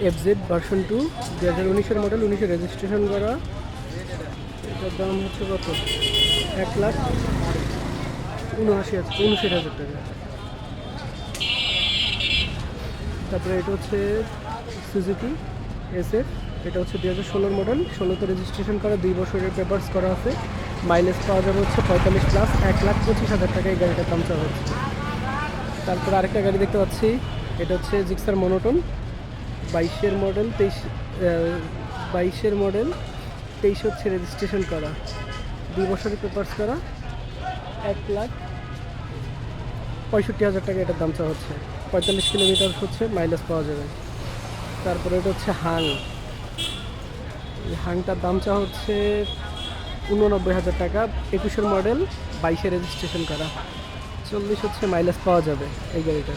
FZ version 2 2019-এর model, 19-এ registration করা। এটার দাম হচ্ছে কত? 1,79,000 টাকা। তারপরে এটা হচ্ছে সুজুকি এসএফ, এটা হচ্ছে 2016 মডেল, 16তে রেজিস্ট্রেশন করা, 2 বছরের পেপারস করা আছে। মাইলেজ পাওয়া যাবে হচ্ছে 45+, 1,25,000 টাকা এই গাড়িটার দাম চাওয়া হচ্ছে। তারপর আরেকটা গাড়ি দেখতে পাচ্ছি, এটা হচ্ছে জিক্সার মনোটন, 22-এর মডেল, 22-এর মডেল, 23 হচ্ছে রেজিস্ট্রেশন করা, 2 বছরের পেপারস করা, 1,65,000 টাকা এটার দাম চাওয়া হচ্ছে। 45 কিলোমিটার হচ্ছে মাইলেজ পাওয়া যাবে। তারপরে এটা হচ্ছে হাংটার দাম চাওয়া হচ্ছে 89,000 টাকা, 21-এর মডেল, 22-এ রেজিস্ট্রেশন করা, 40 হচ্ছে মাইলেজ পাওয়া যাবে এই গাড়িটা।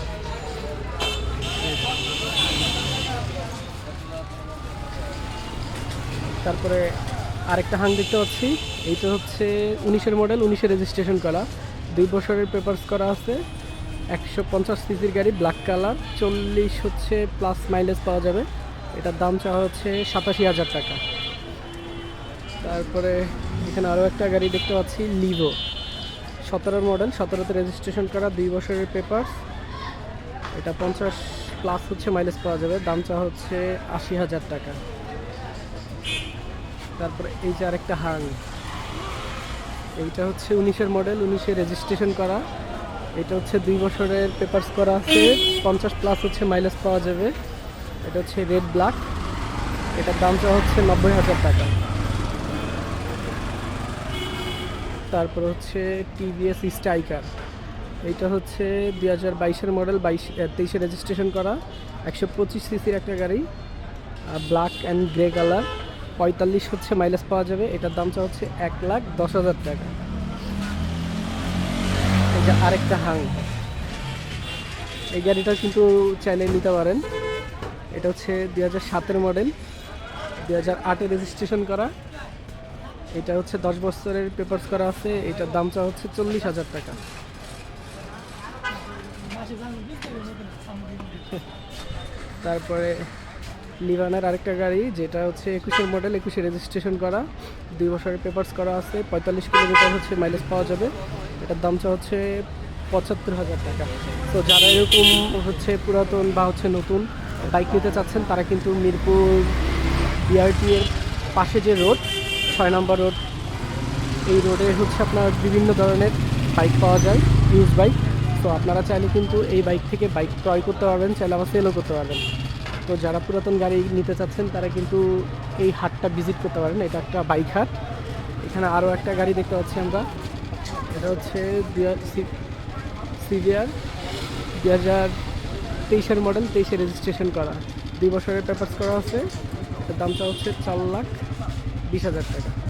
তারপরে আরেকটা হাং দেখতে পাচ্ছি, এইটা হচ্ছে 19-এর মডেল, 19-এ রেজিস্ট্রেশন করা, 2 বছরের পেপারস করা আছে, 150 সিসির গাড়ি, ব্ল্যাক কালার, 40 হচ্ছে প্লাস মাইলেজ পাওয়া যাবে। এটার দাম চাওয়া হচ্ছে 87,000 টাকা। তারপরে এখানে আরও একটা গাড়ি দেখতে পাচ্ছি, লিভো, 17-এর মডেল, 17তে রেজিস্ট্রেশন করা, 2 বছরের পেপারস, এটা 50 প্লাস হচ্ছে মাইলেজ পাওয়া যাবে, দাম চাওয়া হচ্ছে 80,000 টাকা। তারপরে এই যে আরেকটা হাং, এইটা হচ্ছে 19-এর মডেল, 19-এ রেজিস্ট্রেশন করা, এটা হচ্ছে 2 বছরের পেপারস করা আছে, 50 প্লাস হচ্ছে মাইলেজ পাওয়া যাবে। এটা হচ্ছে রেড ব্ল্যাক, এটার দাম চাওয়া হচ্ছে 90,000 টাকা। তারপর হচ্ছে টিভিএস স্ট্রাইকার, এইটা হচ্ছে 2022-এর মডেল, 23-এ রেজিস্ট্রেশন করা, 125 সিসির একটা গাড়ি, ব্ল্যাক অ্যান্ড গ্রে কালার, 45 হচ্ছে মাইলেজ পাওয়া যাবে। এটার দাম চাওয়া হচ্ছে 1,10,000 টাকা। এই যে আরেকটা হাং, এই গাড়িটা কিন্তু চাইলে নিতে পারেন। এটা হচ্ছে 2007-এর মডেল, 2008-এ রেজিস্ট্রেশন করা, এটা হচ্ছে 10 বছরের পেপারস করা আছে, এটার দাম চাওয়া হচ্ছে 40,000 টাকা। তারপরে লিভানের আরেকটা গাড়ি, যেটা হচ্ছে 21-এর মডেল, 21-এ রেজিস্ট্রেশন করা, 2 বছরের পেপারস করা আছে, 45 কিলোমিটার হচ্ছে মাইলেজ পাওয়া যাবে। এটার দাম চাওয়া হচ্ছে 75,000 টাকা। তো যারা এরকম হচ্ছে পুরাতন বা হচ্ছে নতুন বাইক নিতে চাচ্ছেন, তারা কিন্তু মিরপুর বিআরটি এর পাশে যে রোড, 6 নম্বর রোড, এই রোডে হচ্ছে আপনার বিভিন্ন ধরনের বাইক পাওয়া যায়, ইউজ বাইক। তো আপনারা চাইলে কিন্তু এই বাইক থেকে বাইক ক্রয় করতে পারবেন, চাইলে আবার সেলও করতে পারবেন। তো যারা পুরাতন গাড়ি নিতে চাচ্ছেন, তারা কিন্তু এই হাটটা ভিজিট করতে পারেন, এটা একটা বাইক হাট। এখানে আরও একটা গাড়ি দেখতে পাচ্ছি আমরা, এটা হচ্ছে সিভিআর, 2023-এর মডেল, 23-এ রেজিস্ট্রেশন করা, 2 বছরের পেপারস করা আছে, এটার দামটা হচ্ছে 4,20,000 টাকা।